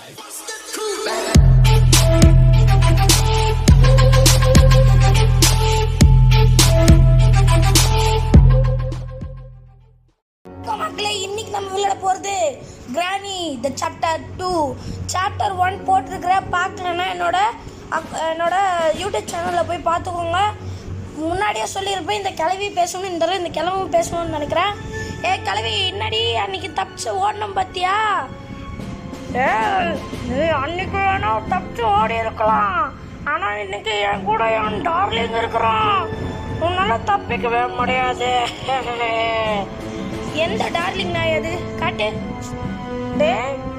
மக்களே, இன்னைக்கு நம்ம விளையாட போகிறது கிரானி த சாப்டர் 2. சாப்டர் 1 போட்டிருக்கிற பார்க்கலன்னா என்னோட யூடியூப் சேனலில் போய் பார்த்துக்கோங்க. முன்னாடியே சொல்லியிருப்பேன் இந்த கிளவி பேசணும்னு, இந்த தடவை இந்த கிளவும் பேசணும்னு நினைக்கிறேன். கிளவி என்னடி அன்னைக்கு தப்பிச்சு ஓடணும் பார்த்தியா? அன்னைக்கு வேணா தப்பிச்சு ஓடி இருக்கலாம், ஆனால் இன்னைக்கு என் கூட என் டார்லிங் இருக்கிறான், உன்னால தப்பிக்கவே முடியாது. எந்த டார்லிங் நாய் அது? காட்டு.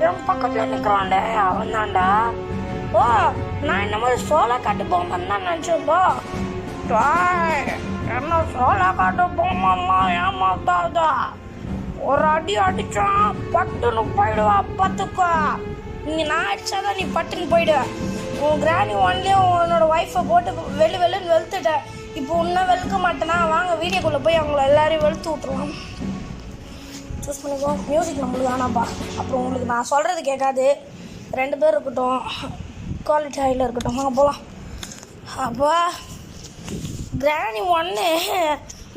என் பக்கத்துல நிற்கிறான்டே, அவன் தான்டா. ஓ, நான் இந்த மாதிரி சோளா காட்டு போங்கன்னு தான் நினச்சப்போ. என்ன சோளா காட்டு போமா ஏமாத்தாதா? ஒரு அடி அடிச்சான் பட்டுன்னு போயிடுவா, பார்த்துக்கோ. நான் அடிச்சாதான் நீ பட்டுன்னு போயிடுவ. உன் கிரானி ஒன்லேயே உன்னோட ஒய்ஃபை போட்டு வெளுன்னு வெளுத்துட்ட. இப்போ இன்னும் வெளுக்க மாட்டேனா? வாங்க வீடியோக்குள்ளே போய் அவங்கள எல்லாரையும் வெளுத்து விட்ருவான். சூஸ் பண்ணிக்கோ. மியூசிக் நம்மளுக்கு வேணாப்பா, அப்புறம் உங்களுக்கு நான் சொல்கிறது கேட்காது. 2 பேர் இருக்கட்டும், குவாலிட்டி ஹையில் இருக்கட்டும். வாங்க போகலாம். அப்பா கிரானி 1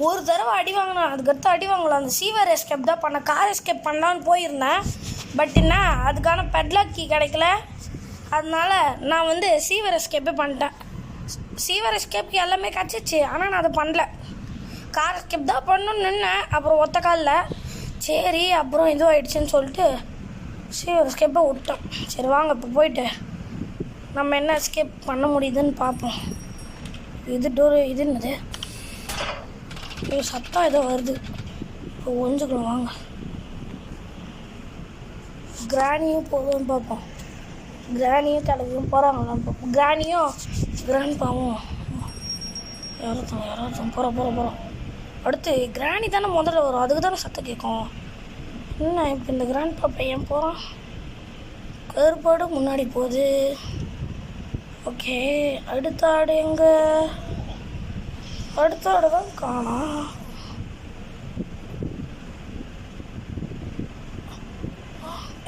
ஒரு தடவை அடி வாங்கினேன், அதுக்கடுத்து அடி வாங்கலாம். அந்த சீவர் எஸ்கேப் தான் பண்ண, கார் எஸ்கேப் பண்ணலான்னு போயிருந்தேன். பட் என்ன, அதுக்கான பெட்லாக் கீ கிடைக்கல. அதனால நான் சீவர் எஸ்கேப்பே பண்ணிட்டேன். சீவர் எஸ்கேப்க்கு எல்லாமே கிடச்சிச்சு, ஆனால் நான் அதை பண்ணல. கார் எஸ்கேப் தான் பண்ணணும்னு நின்னேன். அப்புறம் ஒத்த காலில் சரி, அப்புறம் இதுவும் ஆயிடுச்சுன்னு சொல்லிட்டு சீவர் எஸ்கேப்பை விட்டோம். சரி வாங்க இப்போ போயிட்டு நம்ம என்ன எஸ்கேப் பண்ண முடியுதுன்னு பார்ப்போம். இது டோரு, இது என்னது? இது சத்தம் ஏதோ வருது. இப்போ ஒழிஞ்சுக்கலாம் வாங்க. கிரானியும் போதும் பார்ப்போம். கிரானியும் தலைவியும் போகிறாங்களான்னு பார்ப்போம். கிரானியும் கிராண்ட்பாவும் யாராச்சும் போகிறோம். அடுத்து கிராணி தானே முதல்ல வரும், அதுக்கு தானே சத்தம் கேட்கும். என்ன இப்போ இந்த கிராண்ட் பாப்பா ஏன் போகிறான்? கருப்பாடு முன்னாடி போகுது. ஓகே, அடுத்த ஆடு எங்கே? அடுத்த ஆடு தான் காணோம்.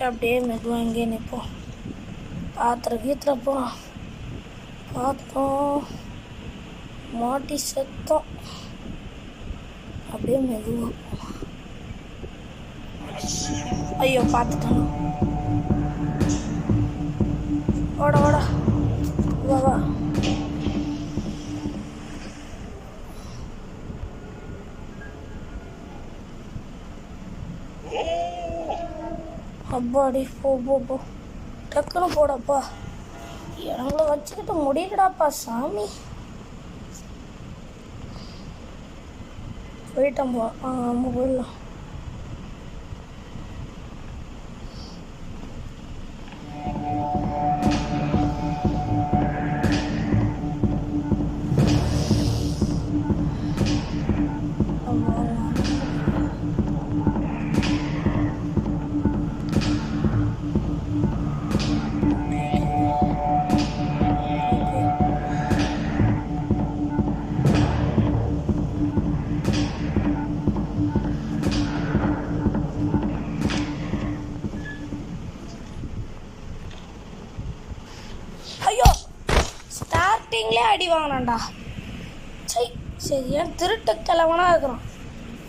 அப்படியே மெதுவாக எங்கே நிற்போம். கீத்திர போகிறோம். பார்த்தோம், மாட்டி செத்தோம். அப்படியே மெதுவாக. ஐயோ பார்த்துட்டோம். ஓட வா. அப்பாடி போ டக்குன்னு போடப்பா. எங்களை வச்சுக்கிட்டு முடியலடாப்பா சாமி. போயிட்டோம் போ. நம்ம போயிடலாம். ஸ்டார்டிங்லேயே அடி வாங்கினான்டா. சரி ஏன் திருட்டு கிழவனாக இருக்கிறான்,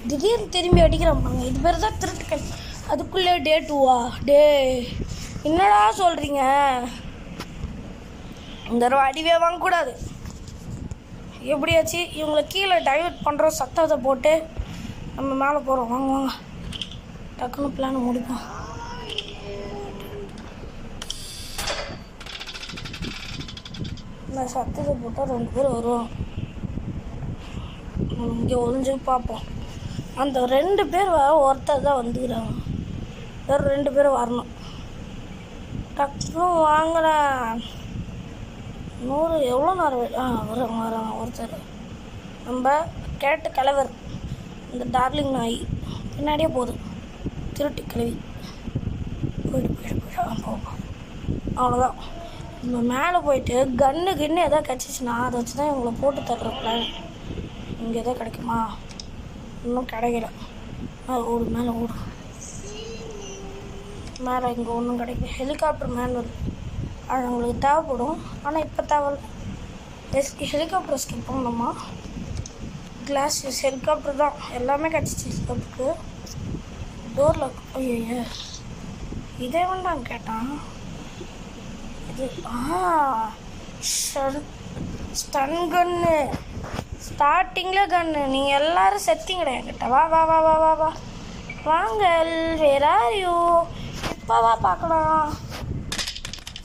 திடீர்னு திரும்பி அடிக்கிறான் பாருங்க. இது பேர் தான் திருட்டு கிழமை. அதுக்குள்ளே டே 2வா? என்னடா சொல்கிறீங்க? இந்த தடவை அடிவே வாங்கக்கூடாது. எப்படியாச்சு இவங்களை கீழே டைவர்ட் பண்ணுற சத்தத்தை போட்டு நம்ம மேலே போகிறோம். வாங்க டக்குன்னு பிளானை முடிப்போம். இந்த சத்தத்தை போட்டால் 2 பேர் வருவோம். இங்கே ஒழிஞ்சு பார்ப்போம். அந்த 2 பேர் ஒருத்தர் தான் வந்துக்கிறாங்க. வேறு 2 பேர் வரணும். டக்குன்னு வாங்கினேன். 100 எவ்வளோ நேரம் வராங்க ஒருத்தர். நம்ம கேட்ட கிழவர், இந்த டார்லிங் நாய் பின்னாடியே போதும். திருட்டு கிழவி போயிட்டு போவோம். அவ்வளோதான். நம்ம மேலே போயிட்டு கன்று எதாவது கிடச்சிச்சின்னா அதை வச்சு தான் இவங்களை போட்டு தர்ற பிளான். இங்கே எதாவது கிடைக்குமா? இன்னும் கிடைக்கல. ஓடு மேலே ஓடு. மேலே இங்கே ஒன்றும் கிடைக்கும். ஹெலிகாப்டர் மேனுவல் அது உங்களுக்கு தேவைப்படும், ஆனால் இப்போ தேவையில்ல. ஹெலிகாப்டர் எஸ்கேப் பண்ணணுமா? கிளாஸ் ஹெலிகாப்டர் தான் எல்லாமே கிடச்சிச்சு ஹெலிகாப்டருக்கு. டோரில் ஐயோ இதே வேண்டாம் கேட்டான். இது ஸ்டன் கன்னு, ஸ்டார்டிங்கில் கன்னு. நீங்கள் எல்லோரும் செத்திங்கடா என்கிட்ட. வா வா வா வா வா வா வாங்கல், வேற யாரையோ இப்போ வா பார்க்கலாம்.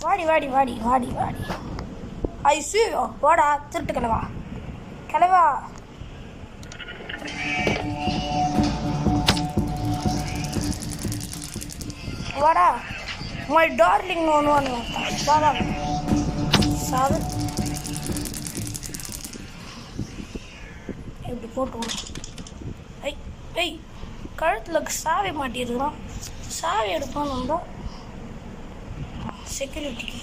வாடி வாடி வாடி வாடி வாடி ஐசியோ வாடா திருட்டு கிளவா கிளவா. வாடா மை டார்லிங் ஒன்று ஒன்று வாடா சாது எப்படி போட்டு ஐ ஐ கழுத்தில் சாவி மாட்டிருக்கிறோம். சாவி எடுப்பான்னு செக்யூரிட்டிக்கு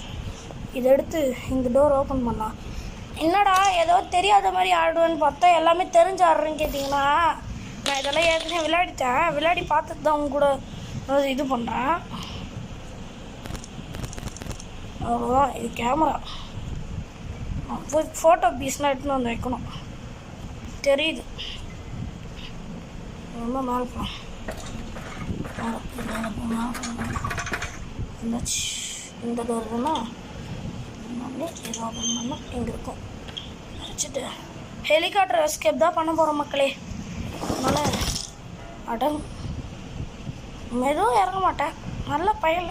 இதை எடுத்து இந்த டோர் ஓப்பன் பண்ணலாம். என்னடா ஏதோ தெரியாத மாதிரி ஆடுவேன்னு பார்த்தா எல்லாமே தெரிஞ்சு ஆடுறேன்னு கேட்டிங்கன்னா, நான் இதெல்லாம் ஏற்கனவே விளையாடி பார்த்துட்டு தான் அவங்க கூட இது பண்ணுறேன். அவ்வளோதான். இது கேமரா போய் ஃபோட்டோ பீஸ்லாம் எடுத்துன்னு வந்து வைக்கணும். தெரியுது ரொம்ப மேலே போகலாம். இந்த டோர் தானே ஏதோ ஓப்பன் பண்ணால் இங்கே இருக்கும். வச்சுட்டு ஹெலிகாப்டர் எஸ்கேப் தான் பண்ண போகிறோம் மக்களே. அதனால் மெதுவும் இறங்க மாட்டேன், நல்ல பயல்.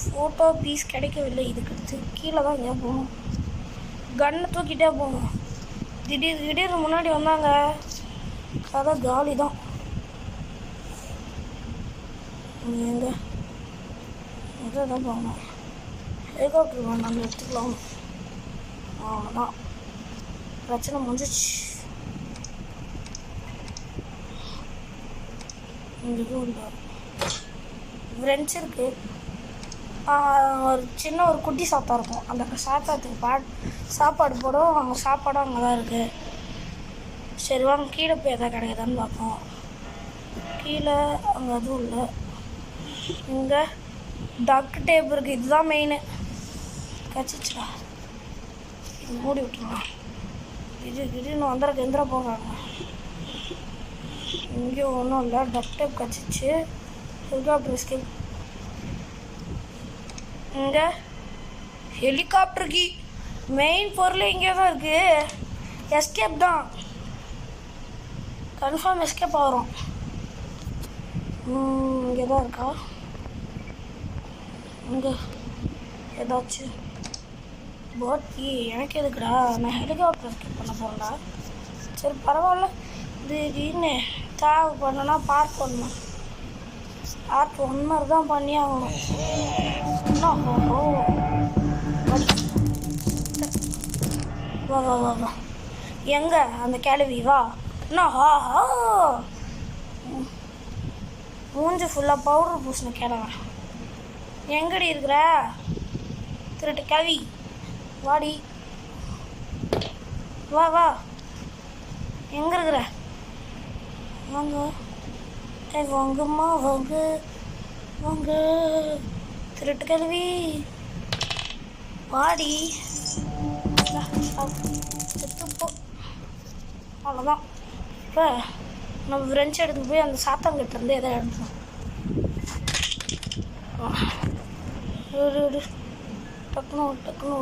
ஃபோட்டோ பீஸ் கிடைக்கவில்லை. இதுக்கு அடுத்து கீழே தான் எங்கேயா போகணும். கன்னை தூக்கிட்டே போகணும். திடீர்னு முன்னாடி வந்தாங்க, கதை காலி தான். எங்கே தான் போகணும். ஹெலிகாப்டர் வேண்டாம் எடுத்துக்கலாம். அவ்வளோதான், பிரச்சனை முடிஞ்சிச்சு. இங்கே ஃப்ரெண்ட்ஸ் இருக்குது. ஒரு சின்ன ஒரு குட்டி சாப்பா இருக்கும். அந்த சாப்பாட்டுக்கு சாப்பாடு போடும். அங்கே சாப்பாடும் அங்கே தான் இருக்குது. சரி வாங்க கீழே போய் எதாவது கிடைக்குதான்னு பார்ப்போம். கீழே அங்கே அதுவும் இல்லை. இங்கே டக் டேப் இருக்குது. இதுதான் மெயினு. கச்சிச்சா இது மூடி விட்டுருலாம். திடீர்னு எந்திர போடுறாங்க. இங்கேயும் ஒன்றும் இல்லை. டக் டேப் கச்சிச்சு. Helicopter escape. இங்கே ஹெலிகாப்டருக்கு மெயின் பொருள் இங்கே தான் இருக்குது. எஸ்கேப் தான், கன்ஃபார்ம் எஸ்கேப் ஆகிறோம். இங்கே தான் இருக்கா? இங்கே ஏதாச்சும் போட்டி எனக்கு எதுக்குடா? நான் ஹெலிகாப்டர் எஸ்கேப் பண்ண போகிறேன்டா. சரி பரவாயில்ல. திடீர்னு தேவை பண்ணனா பார்க் பண்ணணும். பார்க் ஒன் மாதிரி தான் பண்ணி ஆகணும். வா வா வா வா. எங்கே அந்த கிளவி? வா. மூஞ்சி ஃபுல்லாக பவுடர் பூசின கிளவன். எங்கடி இருக்கிற திருட்டு கிளவி? வாடி வா வா. எங்கே இருக்கிற? வாங்க வாங்கம்மா வாங்க வாங்க. திருட்டு கிளவி வாடி. செத்துப்போ. அவ்வளோதான். இப்போ நம்ம ஃப்ரெண்ட்ஸ் எடுத்து போய் அந்த சாத்தாங்கிட்ட இருந்து எதை எடுத்துக்கணும். டக்குனு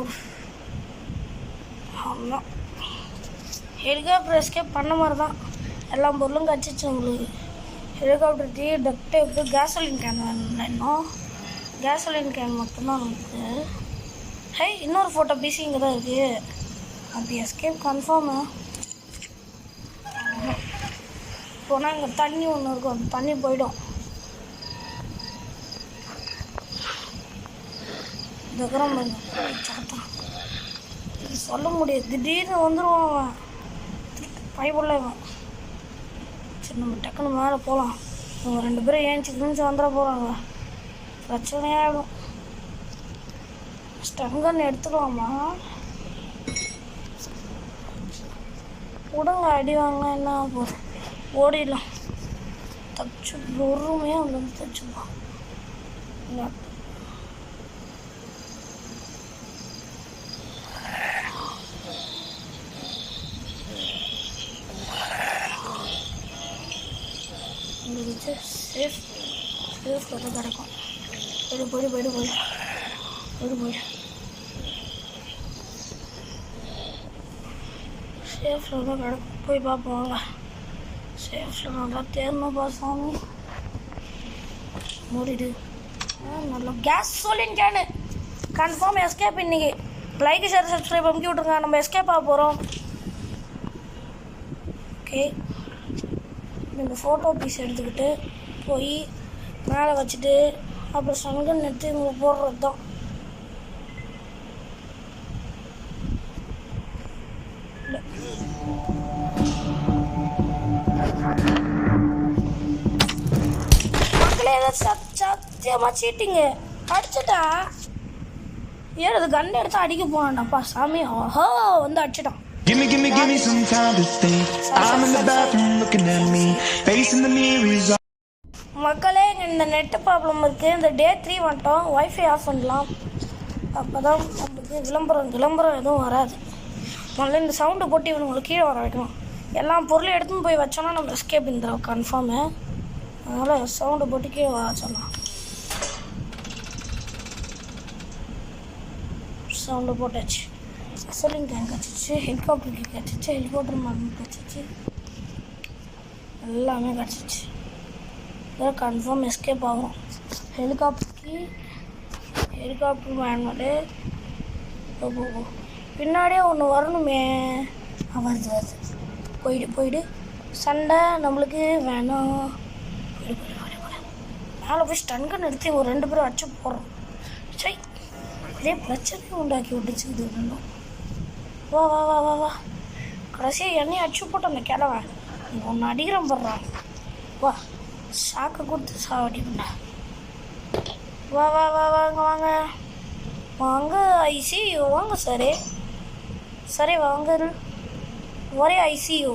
அவ்வளோதான். ஹெலிகாப்டர் எஸ்கேப் பண்ண மாதிரி தான். எல்லா பொருளும் கச்சிச்சு உங்களுக்கு. ஹெலிகாப்டர் டீ டக்டே எப்படி கேசோலின் கேன் வேணும். இன்னும் கேசோலின் கேன் மட்டும்தான் நமக்கு. ஹே இன்னொரு ஃபோட்டோ பீஸ் இங்கே தான் இருக்குது. அப்படி எஸ்கேப் கன்ஃபார்மு. போனால் இங்கே தண்ணி ஒன்று இருக்கும். அந்த தண்ணி போயிடும். தகரம் சாத்தான் சொல்ல முடியாது. திடீர்னு வந்துடுவான் அவன். பயப்படல இவன். சரி நம்ம டக்குன்னு மேலே போகலாம். அவங்க 2 பேரும் ஏஞ்சி வந்துட போகிறாங்க. பிரச்சனையாகிடும். ஸ்டங்கன்னு எடுத்துக்கலாமா? விடுங்க, அடி வாங்கினா என்ன போகுது, ஓடிடலாம். தச்சு பொறுமையாக வந்து தச்சுப்போம். உங்களுக்கு சேஃப் சேஃப் கிடைக்கும். போயிடு சேஃபில் தான் கிடக்கும். போய் பார்ப்போங்க. சேஃபில் நல்லா தேர்ணுப்பா சாமி. மூடிடு. நல்லா கேஸோலின் கேனு. Confirm escape. இன்னைக்கு லைக் ஷேர் சப்ஸ்கிரைப் அமுக்கி விட்ருங்க. நம்ம எஸ்கேப் ஆக போகிறோம். ஓகே, இந்த ஃபோட்டோ பீஸ் எடுத்துக்கிட்டு போய் மேலே வச்சுட்டு அப்புறம் சங்கன் எடுத்து இவங்க போடுறது தான். மக்களே சத்தியமாக சீட்டிங்க அடிச்சிட்டா. ஏன் அது கண்ணை எடுத்து அடிக்க போனான்டாப்பா சாமி. ஆஹோ வந்து அடிச்சிட்டான். Give me some time to think. I'm in the bathroom looking at me, facing the mirrors. மக்களே, இந்த நெட்டு ப்ராப்ளம் இருக்குது. இந்த டே 3 வந்துட்டோம். ஒய்ஃபை ஆஃப் பண்ணலாம். அப்போ தான் நம்மளுக்கு விளம்பரம் எதுவும் வராது. முதல்ல இந்த சவுண்டை போட்டு இவங்களுக்கு கீழே வர வைக்கணும். எல்லா பொருளும் எடுத்துன்னு போய் வச்சோன்னா நம்ம எஸ்கேப் இருந்துடும் கன்ஃபார்மு. அதனால் சவுண்டை போட்டு கீழே வர வச்சிடலாம். சவுண்டை போட்டாச்சு. சொல்லிங்க கேன் கிடச்சிச்சு. ஹெலிகாப்டருக்கு கிடச்சிச்சு. ஹெலிகாப்டர் மருந்து கிடச்சிச்சு. எல்லாமே கிடச்சிச்சு. இதான் கன்ஃபார்ம் எஸ்கேப் ஆகும். ஹெலிகாப்டர் மேனுவலு பின்னாடியே ஒன்று வரணுமே. வருது. போயிடு. சண்டை நம்மளுக்கு வேணும். மேலே போய் ஸ்டன்கன் எடுத்து ஒரு 2 பேரும் அடிச்சு போடுறோம். சரி, இதே பிரச்சனையும் உண்டாக்கி விட்டுச்சு இது ரெண்டும். வா கடைசியாக எண்ணெய் அடிச்சு போட்டு அந்த கிழவை ஒன்று அடிக்கிறோம் போடுறான். வா, ஷாக்கை கொடுத்து சாவடிப்பா. வாங்க ஐசியூ வாங்க. சரி வாங்க. ஒரே ஐசியூ.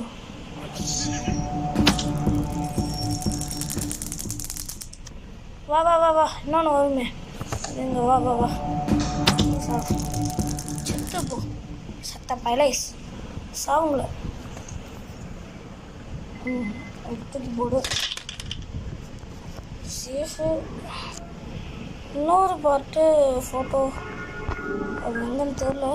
வா இன்னொன்று வருமே. இங்க வா செத்து போ சத்த பைலைஸ் சாவுங்கள. எடுத்துட்டு போடு. சேஃபு. இன்னொரு பார்ட்டு ஃபோட்டோ அது எங்கன்னு தெரியல.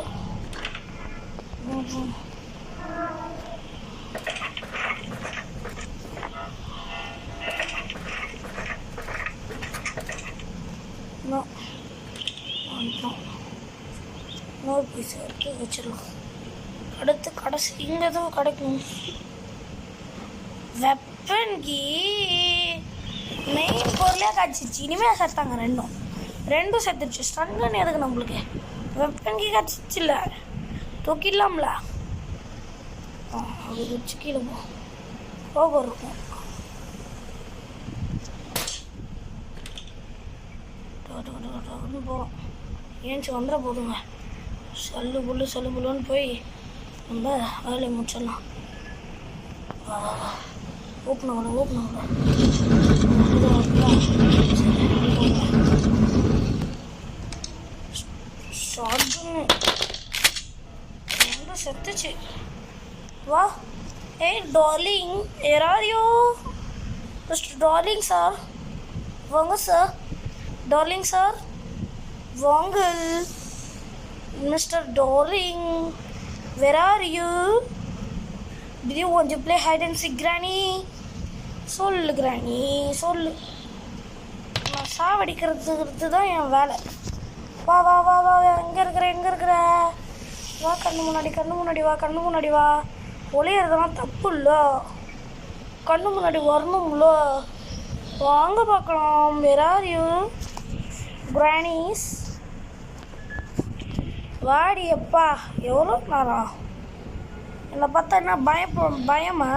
இன்னொரு பீஸ் எடுத்து வச்சிடலாம். அடுத்து கடைசி இங்கே எதுவும் கிடைக்கும். வெப்பன் கீ மெயின் பொருளே காய்ச்சிச்சு. இனிமேல் செத்தாங்க ரெண்டும் செத்துருச்சு. ஸ்டன்கன் எதுக்கு நம்மளுக்கு? வெப்பன் கீ காய்ச்சிச்சு இல்லை, தூக்கிடலாம்ல. அது வச்சு கீழே போக இருக்கும். போகிறோம். ஏன்ச்சு வந்துட போதுங்க. சல்லு புல்லுன்னு போய் நம்ம வேலையை முடிச்சிடலாம். ஓப்பன் செத்துச்சு. வா. ஏய் darling, where are you? Mister darling sir வாங்க. சார் டார்லிங் சார் வாங்க. Mister darling, where are you? Did you want to play hide and seek, Granny? சொல்லு கிராணி சொல்லு. நான் சாவடிக்கிறது தான் என் வேலை. வா எங்கே இருக்கிற வா. கண்ணு முன்னாடி வா. ஒளியறதெல்லாம் தப்பு இல்லை. கண்ணு முன்னாடி வரணும்ல. வாங்க பார்க்கலாம். where are you grannies? வாடி அப்பா. எவ்வளோ நேரம் என்னை பார்த்தா என்ன பயமா?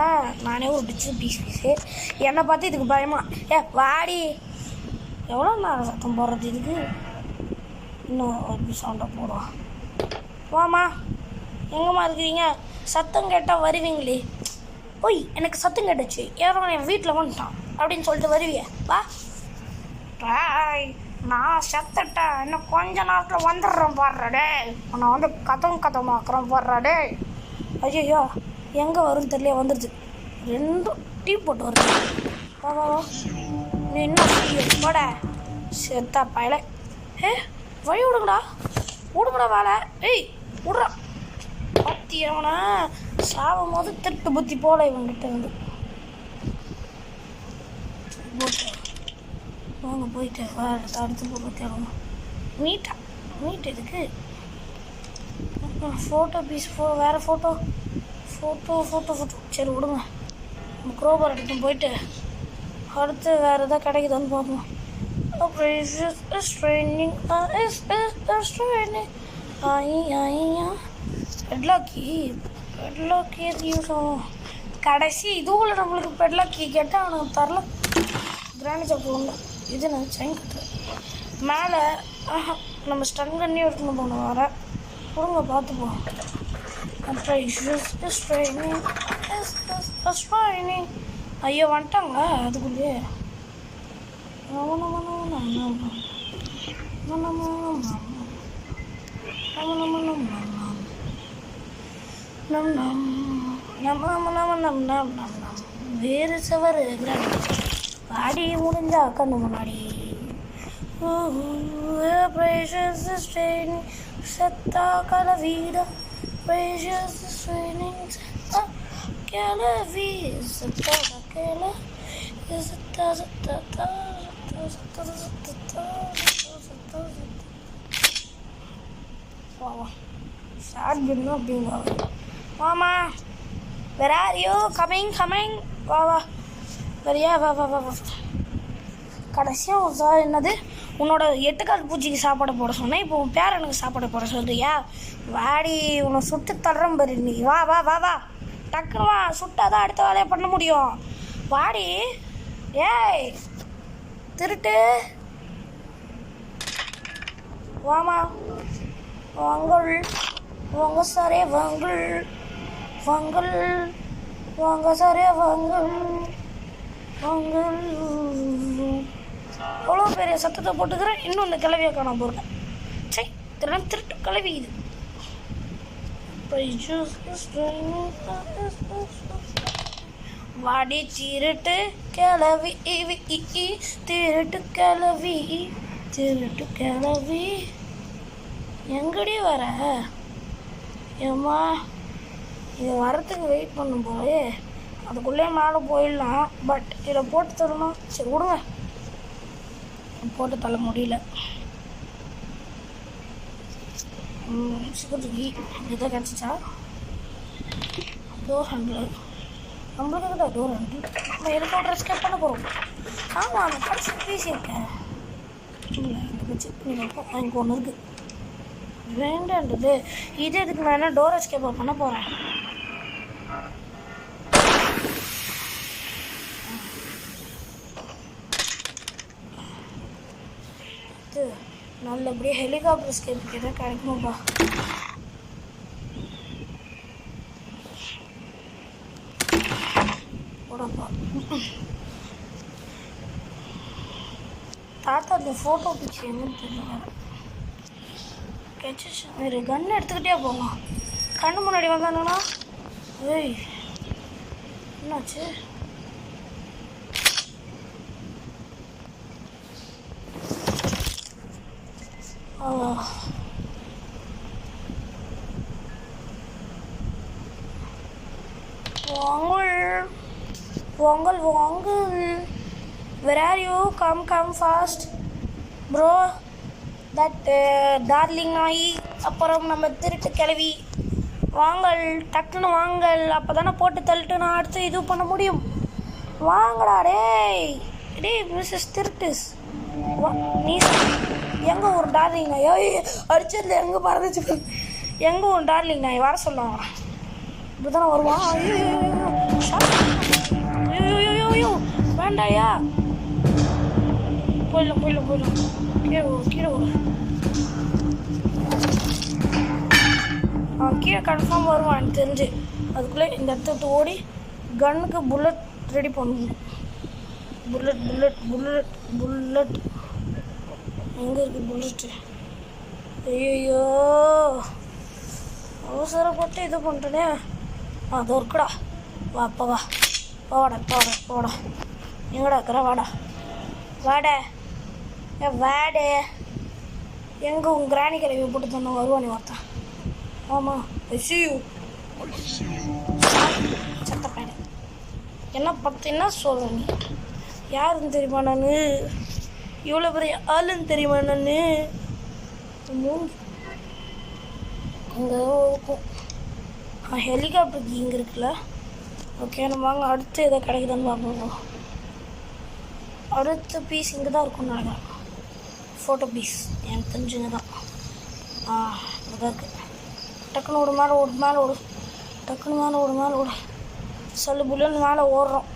நானே ஒரு பீஸு என்னை பார்த்து இதுக்கு பயமா? வாடி. எவ்வளோ நேரம் சத்தம் போடுறது இதுக்கு? இன்னும் ஒரு சவுண்டை போடுவான். வாம்மா, எங்கம்மா இருக்கிறீங்க? சத்தம் கேட்டால் வருவீங்களே. ஓய் எனக்கு சத்தம் கேட்டுச்சு, யாரோ என் வீட்டில் வந்துட்டான் அப்படின்னு சொல்லிட்டு வருவியே வா. டாய் நான் செத்துட்டேன், இன்னும் கொஞ்ச நேரத்தில் வந்துடுறேன் பாடுறாடே, நான் வந்து கதமாக்குறேன் பாடுறாடே. ஐயோ எங்கே வரும்னு தெரியல, வந்துடுது. 2 டீ போட்டு வருது. வா வா வா, நீ என்ன போட செத்தா பயல. வழி விடுங்கடா வேலை. ஏய் விட்றா பத்தி அவனை சாவும் போது திருட்டு புத்தி போல இவங்கிட்ட வந்து. வாங்க போயிட்டு அடுத்து போட்டு தேடணும். மீட் எதுக்கு? ஃபோட்டோ பீஸ் வேறு ஃபோட்டோ. சரி விடுங்க, நம்ம க்ரோபார் எடுத்து போயிட்டு அடுத்து வேறு எதாவது கிடைக்குதான்னு பார்ப்போம். பெட்லாக்கி யூஸ் ஆகும். கடைசி இதுவில் நம்மளுக்கு பெட்லாக்கி கேட்டால் அவனுக்கு தரல. கிராண்டி சாப்பிட்டு உண்டு. இது நான் செயின் கட்டுறேன் மேலே. நம்ம ஸ்டன் பண்ணி எடுத்துன்னு போகணும். வர கொடுங்க பார்த்துப்போம். அப்புறம் ஐயோ வந்துட்டாங்களா அதுக்குள்ளேயே. வேறு சவரு பாடி முடிஞ்சா கண்ணு முன்னாடி. செத்தா கல வீடா கிளவி செத்தா கிள ஸ்டார்ட் பண்ணணும் அப்படிங்க. மாமா வேற யாரையோ கமிங் வா வரியா வா. கடைசியாக சார் என்னது உன்னோட 8 கால் பூச்சிக்கு சாப்பாடு போட சொன்னேன், இப்போ உன் பேரனுக்கு சாப்பாடு போட சொல்றியா? வாடி உன்னை சுட்டு தள்ளுறேன் பாரு நீ. வா டக்குனு வா, சுட்டாதான் அடுத்த வேலையை பண்ண முடியும். வாடி. ஏய் திருட்டு வாமா. வாங்க சாரே வாங்கள் வாங்க சாரே வாங்கள். அவ்வளோ பெரிய சத்தத்தை போட்டுக்கிறேன், இன்னும் இந்த கிளவியை காணாம போகிறேன். சரி இதெல்லாம் திருட்டு கிளவி இது. வாடி திருட்டு கிளவி திருட்டு கிளவி எங்கடி வர? ஏம்மா இது வரத்துக்கு வெயிட் பண்ணும் போலே, அதுக்குள்ளே மேலே போயிடலாம். பட் இதை போட்டு தரணும். சரி விடுங்க, போட்டு தள்ள முடியல. சிக்கி இதான் கிடச்சிச்சா? டோர் ஹேண்டில் நம்மளுக்கு தான். டோர் ஹேண்டில் நம்ம ஹெலிகாப்டர் எஸ்கேப் பண்ண போகிறோம். ஆமாம் அந்த கடைசி பேசியிருக்கேன். இல்லை வச்சு எனக்கு ஒன்று இருக்குது வேண்டான்றது. இது எதுக்கு நான் என்ன டோர் எஸ்கேப் பண்ண போகிறேன். நல்லபடியாக ஹெலிகாப்டர் எஸ்கேப் கிட்ட கிடைக்கணும்பா. போடப்பா தாத்தா அந்த ஃபோட்டோ பிக்சர் என்னன்னு தெரியல. வேறு கன் எடுத்துக்கிட்டே போங்க. கண்ணு முன்னாடி வந்தானுங்கன்னா ஏய் என்னாச்சு? வாங்கல் where are you? come fast bro. that darling நாய், அப்புறம் நம்ம திருட்டு கிளவி வாங்கல், டக்குன்னு வாங்கல். அப்போ தானே போட்டு தள்ளிட்டு நான் அடுத்து இது பண்ண முடியும். வாங்கடா டேய் மிஸ்ஸஸ் திருட்டுஸ். நீ எங்கே ஒரு டார்லிங் நாய்? அடிச்சதில் எங்கே பறந்துச்சு? எங்கே ஒரு டார்லிங் நாய் வர சொல்லுவாங்க. இப்படி தானே வருவான். ஐயோ வேண்டாயா, போயிடலாம் கீழே கீழே கன்ஃபார்ம் வருவான் எனக்கு தெரிஞ்சு. அதுக்குள்ளே இந்த இடத்த விட்டு ஓடி கன்னுக்கு புல்லட் ரெடி பண்ணணும். புல்லட் புல்லட் புல்லட் புல்லட் எங்கே இருக்குது புல்லட்டு? ஐயோ அவசரப்பட்டு இது பண்ணிட்டேனே. அது இருக்குடா. வா அப்போ வா. போடா போடா போடா. எங்கடா இருக்கிற? வாடா வாடா. வாடே. எங்கே உங்கள் கிராணி கிளவி போட்டு தந்தோம் வருவானே ஒருத்தான். ஆமாம் ஐசியூ சத்த பையன். என்ன பார்த்து என்ன சொல்கிறேன் நீ? யாருன்னு தெரியுமா நான்? இவ்வளோ பெரிய ஆளுன்னு தெரியுமா நான்? அங்கே இருக்கும் ஹெலிகாப்டருக்கு இங்கே இருக்குல்ல. ஓகே நம்ம வாங்க அடுத்து எதோ கிடைக்குதான்னு பார்ப்போம். அடுத்த பீஸ் இங்கே தான் இருக்கும்னு நினைக்கிறேன். ஃபோட்டோ பீஸ் எனக்கு தெரிஞ்சுங்க தான். இங்கே தான் இருக்குது. டக்குன்னு ஒரு மேலே ஓடு மேலே ஓடு. டக்குன்னு மேலே ஓடு மேலே ஓடு. சொல்லு புல்லுன்னு மேலே ஓடுறோம்.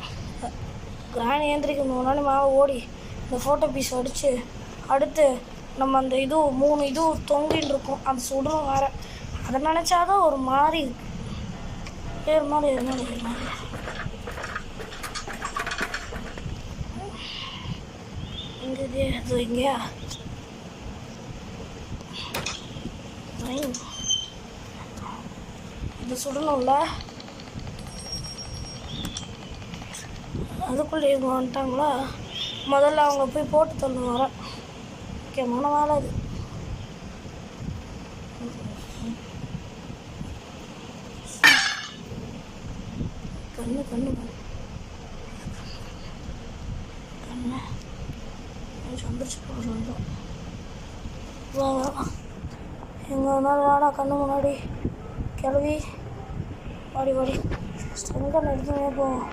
கிராணி ஏந்திரிக்க முன்னாடி மேலே ஓடி இந்த ஃபோட்டோ பீஸ் அடித்து அடுத்து நம்ம அந்த இது 3 இது தொங்கின்னு இருக்கும் அது சுடணும் வேறு. அதை நினச்சாதான் ஒரு மாதிரி இருக்கு. ஏறு மாதிரி ஏறு மாதிரி ஏறு மாதிரி. இங்கே இது இங்கேயா? இது சுடணும்ல. அதுக்குள்ளே இவங்க வந்துட்டாங்களா? முதல்ல அவங்க போய் போட்டு தந்து வரேன். முக்கியமான வேலை அது. கண்ணு கண்ணு கண்ணு வந்துருச்சு போகிறோம். வா வா எங்கே வந்தாலும் வாடா கண்ணு முன்னாடி கிளவி வாடி வாடி. எங்கே எடுத்துமே போவோம்.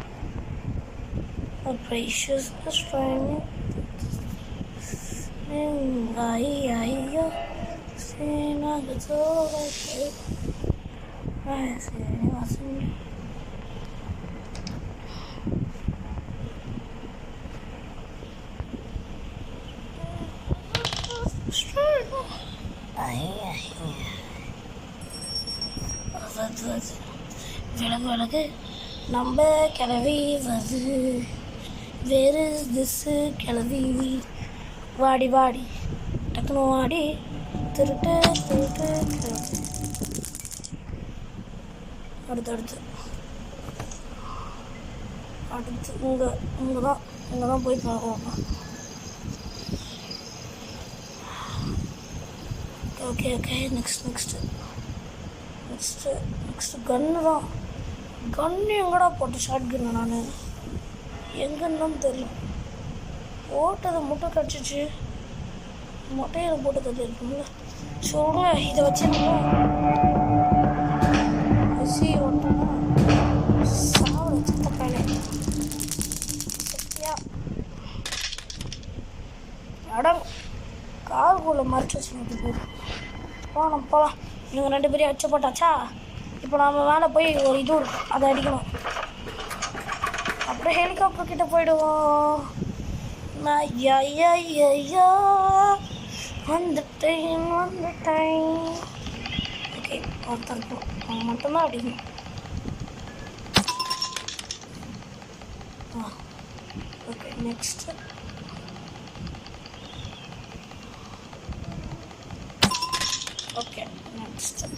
A precious friend. Ayyo, sina gatoga ke. Ay, sina masin. விலகு நம்ம கிளவி வருது. வேறு திசு கிளவி வாடி வாடி டக்குனு வாடி திருட்டு திருட்டு திருட்டு. அடுத்து அடுத்து அடுத்து இங்கே தான் போய் பார்ப்போம். ஓகே ஓகே நெக்ஸ்ட்டு கன்னு தான். கன்னு எங்கடா போட்டேன்? ஷார்ட் கன்னு நான் எங்கன்னு தெரியல. போட்டதை முட்டை கடிச்சிச்சு. மொட்டையை போட்டு தள்ளி இருக்கும்ல. சொல்லுங்க இதை வச்சுருந்தோம். சி ஓட்டனா சாவர சத்த பையனே சத்தியா இடம் காருக்குள்ளே மறைச்சி வச்சுக்கிட்டு போகுது. போகலாம். நீங்கள் 2 பேரையும் அச்சு போட்டாச்சா? இப்போ நாம் மேலே போய் ஒரு இது அதை அடிக்கணும். அப்புறம் ஹெலிகாப்டர் கிட்ட போயிடுவோம். ஐயா வந்துட்டேன். ஓகே ஒருத்தர் அவங்க மட்டும்தான் அடிக்கணும். Okay next okay next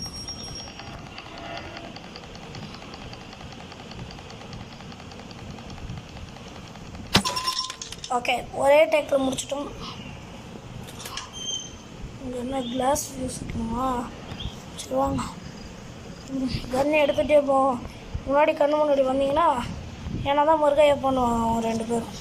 okay ஒரே டேக்கில் முடிச்சிட்டோம். இங்கே என்ன கிளாஸ் யூஸ் பண்ணணுமா? சரி வாங்க கன்று எடுத்துகிட்டே போவோம். முன்னாடி கண்ணு முன்னாடி வந்தீங்கன்னா ஏன்னா தான் முருகையை பண்ணுவாங்க அவங்க 2 பேரும்.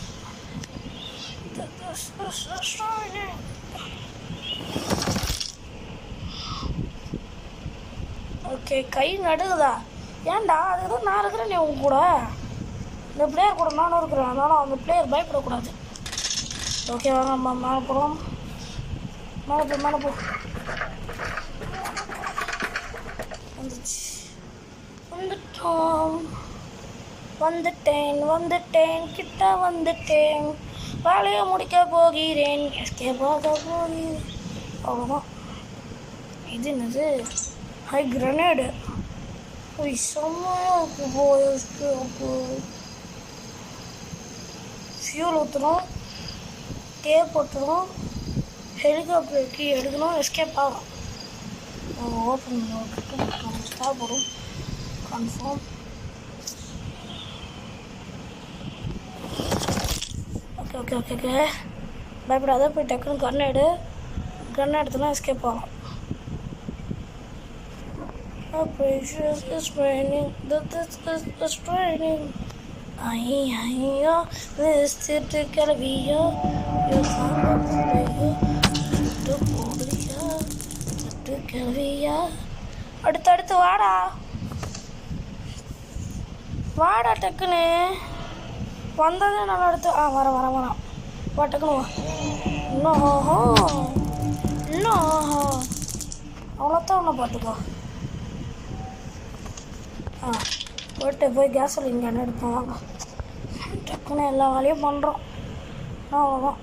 ஓகே கை நடுகுதா? ஏன்டா அதுதான் நான் இருக்கிறேன். நீ உங்க கூட இந்த பிளேயர் கூட நானும் இருக்கிறேன். அதனால் அந்த பிளேயர் பயப்படக்கூடாது. ஓகே வாங்க நம்ம மேலே போகிறோம். மேலே போ வந்துட்டேன் கிட்ட வந்துட்டேன். வேலையை முடிக்க போகிறேன். எஸ்கேப் ஆக போகிறேன். அவ்வளோதான். இது என்னது? ஹை கிரனேடு செம்மையாக இருக்கு போய் ஃபியூல் ஊற்றணும், டேப் போட்டுரும், ஹெலிகாப்டர் கீ எடுக்கணும், எஸ்கேப் ஆகும். ஓப்பன் நம்ம ஸ்டாப் வரும் confirm. Okay okay okay okay பயப்படாத, போய் டக்குன்னு கன் எடுத்தோன்னா எஸ்கேப் ஆகும். Precious is raining, this is raining. ஐயோ விசிட்டு கிளவியோ போடுறியா விட்டு கிளவியா. அடுத்தடுத்து வாடா டக்குன்னு வந்ததே நல்லா எடுத்து. வரேன் வா டக்குன்னு வா. இன்னும் அவ்வளோத்தான் ஒன்று பார்த்துக்கோ. போய்ட்டு போய் கேஸில் கேன் எடுப்போம் வாங்க. டக்குன்னு எல்லா வேலையும் பண்ணுறோம். அவ்வளோதான்.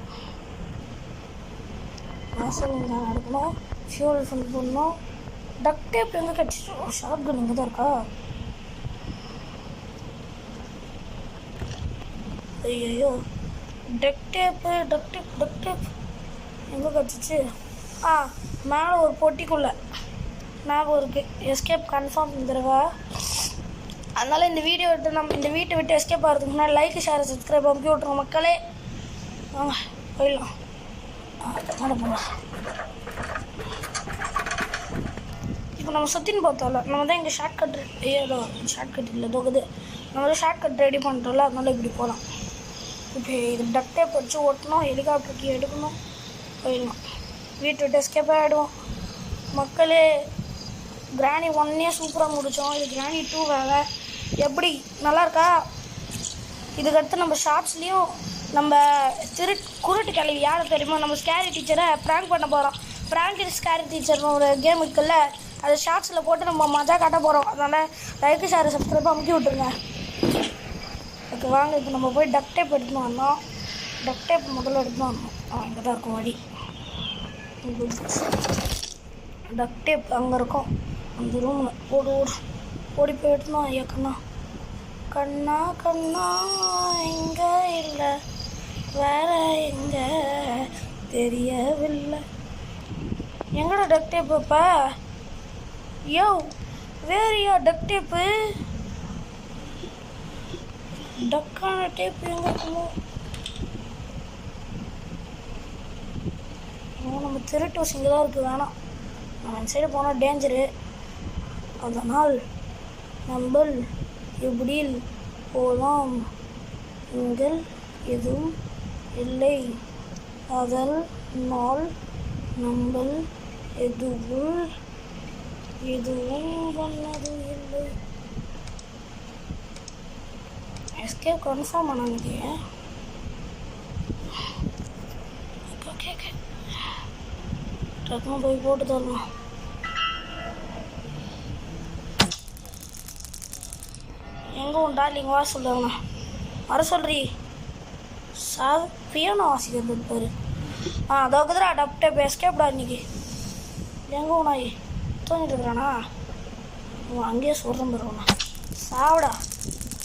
கேஸில் கேன் எடுக்கணும், ஃபியூல் ஃபில் பண்ணணும். டக் டேப் எங்கே கிடச்சிச்சு? ஷார்ட் கன் இங்கே தான் இருக்கா? ஐயோ டக் டேப் எங்கே கிடச்சிச்சு? மேலே ஒரு பொட்டிக்குள்ளே ஞாபகம் இருக்குது. எஸ்கேப் கன்ஃபார்ம் தருவா. அதனால் இந்த வீட்டை விட்டு எஸ்கேப் ஆகிறதுக்கு முன்னாடி லைக் ஷேர் சப்ஸ்கிரைப் அமுக்கி விட்ருவோம் மக்களே. வாங்க போயிடலாம். போகலாம். இப்போ நம்ம சுற்றின்னு பார்த்தோம்ல, நம்ம தான் இங்கே ஷார்ட்கட் ஷார்ட்கட் இல்லை தோக்குது. நம்ம தான் ஷார்ட்கட் ரெடி பண்ணிட்டோம்ல, அதனால இப்படி போகலாம். இப்போ இது டக் டேப் வச்சு ஓட்டணும், ஹெலிகாப்டருக்கு எடுக்கணும், போயிடலாம். வீட்டை விட்டு எஸ்கேப் ஆகிடுவோம் மக்களே. கிராணி 1 சூப்பராக முடித்தோம். இது கிராணி 2 வேலை எப்படி நல்லா இருக்கா? இதுக்கடுத்து நம்ம ஷார்ட்ஸ்லேயும் நம்ம குருட்டு கிளவி யார் தெரியுமா, நம்ம ஸ்கேரி டீச்சரை ப்ராங்க் பண்ண போகிறோம். ப்ராங்க் ஸ்கேரி டீச்சர்னு ஒரு கேம் இருக்குல்ல, அதை ஷார்ட்ஸில் போட்டு நம்ம மஜா காட்ட போகிறோம். அதனால் லைக் ஷேர் சப்ஸ்கிரைப் அமுக்கி விட்ருங்க. ஓகே வாங்க, இப்போ நம்ம போய் டக் டேப் எடுத்துன்னு வந்தோம். டக் டேப் முதல்ல எடுத்துன்னு வந்தோம். இங்கே தான் இருக்கும் வழி. டக் டேப் அங்கே இருக்கும் அந்த ரூமில். ஓடி போய் எடுத்துனோம். ஐயா கண்ணா எங்கே இல்லை, வேற எங்கே தெரியவில்லை. எங்கடா டக் டேப்பு? இப்போ வேறியா டக் டேப்பு? டக்கான டேப்பு எங்கே இருக்கணும்? நம்ம திருட்டு வசதி தான் இருக்குது. வேணாம், நம்ம இந்த சைடு போனால் டேஞ்சரு. அதனால் நம்ம இப்படி போகலாம். இங்கே எதுவும் இல்லை, அதனால் நம்ம எதுவும் பண்ணது இல்லை. எஸ்கேப் கன்ஃபார்ம் பண்ணாங்க. ஓகே டக்குனு போய் போட்டு தரலாம். எங்கே உண்டா இல்லைங்க வா சொல்லுவாங்கண்ணா. வர சொல்கிறீ பியானோ வாசிக்கிறது பாரு. அதோக்குதுரா டப் டேப் எஸ்கேப்டா இன்னைக்கு. எங்கே உனாய் தூங்கிட்டு இருக்கிறானா? அங்கேயே சொல்கிறேன் பாருண்ணா. சாவிடா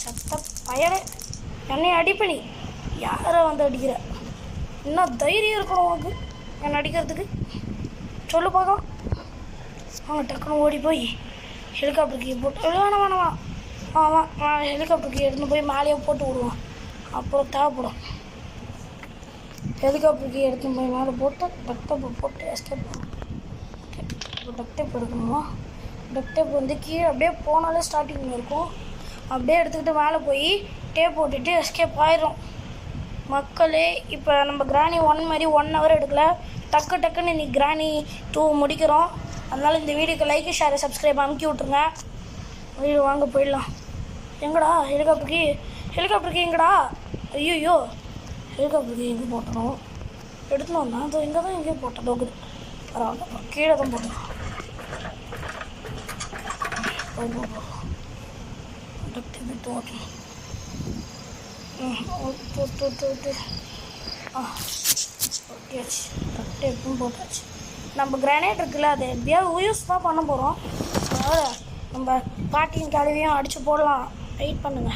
சத்த பயனே, என்னை அடிப்பணி. யாரை வந்து அடிக்கிற? இன்னும் தைரியம் இருக்கணும் உனக்கு என்னை அடிக்கிறதுக்கு? சொல்லு பார்க்கலாம். அவங்க டக்குன்னு ஓடி போய் ஹெலிகாப்டருக்கு போட்டு வேணாம் ஹெலிகாப்டருக்கு எடுத்துன்னு போய் மேலேயே போட்டு விடுவோம். அப்புறம் தேவைப்படும். ஹெலிகாப்டருக்கு எடுத்துன்னு போய் மேலே போட்டு டக்டேப் போட்டு எஸ்கேப் பண்ணுவோம். ஓகே, இப்போ டக்டேப் எடுக்கணுமா? டக்டேப் வந்து கீழே அப்படியே போனாலே ஸ்டார்டிங்கில் இருக்கும். அப்படியே எடுத்துக்கிட்டு மேலே போய் டேப் போட்டுட்டு எஸ்கேப் ஆயிடும் மக்களே. இப்போ நம்ம கிராணி 1 மாதிரி 1 ஹவர் எடுக்கல, டக்குன்னு இன்னைக்கு கிராணி 2 முடிக்கிறோம். அதனால் இந்த வீடியோக்கு லைக் ஷேர் சப்ஸ்கிரைப் அமுக்கி விட்ருங்க. வீடு வாங்க போயிடலாம். எங்கடா ஹெலிகாப்டருக்கு எங்கடா? ஐயோ ஹெலிகாப்டருக்கு எங்கே போட்டணும்? எடுத்துன்னு வந்தேன். அது எங்கே தான் எங்கேயும் போட்டோம். தோக்குது பரவாயில்ல, கீழே தான் போட்டோம். டக்டேப் ஓட்டணும். ஓகேச்சு, டக்டேப்பும் போட்டாச்சு. நம்ம கிரானைட் இருக்குல்ல, அதை எப்படியாவது யூஸ் தான் பண்ண போகிறோம். நம்ம பாட்டியும் கழுவியும் அடித்து போடலாம். வெயிட் பண்ணுங்க.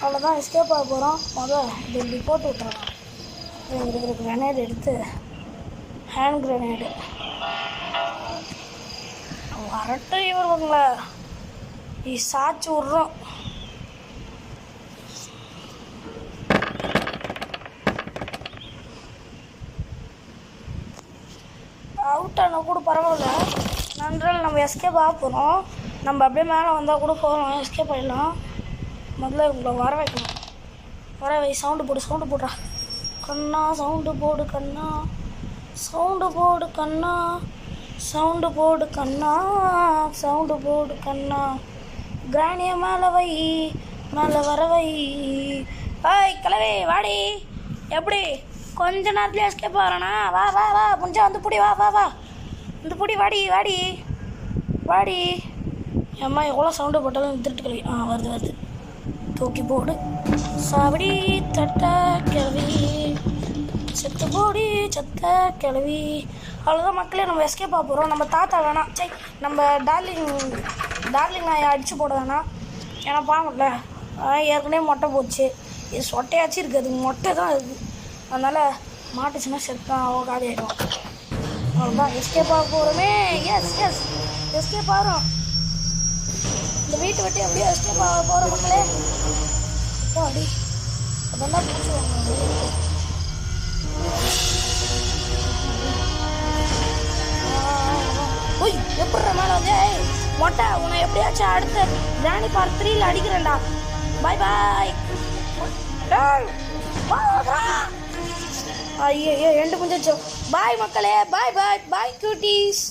அவ்வளோதான், எஸ்கேப் ஆக போகிறோம். முதல் இது இப்படி போட்டு விட்டுறலாம். இருக்கிற கிரனேட் எடுத்து ஹேண்ட் கிரனேடு வரட்டும். இவருங்கள சாச்சு விட்றோம். அவுட் ஆனால் கூட பரவாயில்ல. நன்றால் நம்ம எஸ்கேப் ஆக போகிறோம். நம்ம அப்படியே மேலே வந்தால் கூட போகிறோம், எஸ்கேப் ஆகிடலாம். முதல்ல இவங்களை வர வைக்கணும். வர வை. சவுண்டு போடுறா கண்ணா. சவுண்டு போடு கண்ணா. சவுண்டு போடு கண்ணா. சவுண்டு போடு கண்ணா. சவுண்டு போடு கண்ணா. கிராணிய மேலே வை, மேலே வர வை. ஏய் கிளவி வாடி. எப்படி கொஞ்ச நேரத்துலேயே எஸ்கேப் ஆகிறானா? வா வா வா முடிஞ்சா வந்து பிடி. வா வா வா வந்து பிடி. வாடி வாடி வாடி. ஏம்மா எவ்வளோ சவுண்டு போட்டாலும் திருட்டு கிளவி. வருது. தூக்கி போடு சாவடி தட்ட கிளவி. செத்து போடி செத்த கிளவி. அவ்வளோதான் மக்களே, நம்ம எஸ்கேப் ஆக போகிறோம். நம்ம தாத்தா வேணாம், சரி நம்ம டார்லிங் நான் அடித்து போட வேணாம். ஏன்னா பாங்கல ஏற்கனவே மொட்டை போச்சு. இது சொட்டையாச்சும் இருக்குது, அது மொட்டை தான் இருக்குது. அதனால் மாட்டுச்சுன்னா செத்தான் அவன் காலி ஆகிடும். அவ்வளோதான் எஸ்கேப் ஆக போகிறோமே. எஸ் எஸ்கேப் ஆகிறோம். இந்த வீட்டை விட்டு எப்படியோ எஸ்கேப் ஆக போகிற மக்களே. அப்படி அதெல்லாம் பிடிச்சிருவாங்க. ஓய் எப்படி மேலே வந்து மொட்டை உன்னை எப்படியாச்சும் அடுத்த கிராணி பார்ட் 3ல் அடிக்கிறேன்டா. பாய் பாய். ஐயோ எண்டு முடிஞ்சிச்சு. பாய் மக்களே. பாய் பாய் பாய் கியூட்டீஸ்.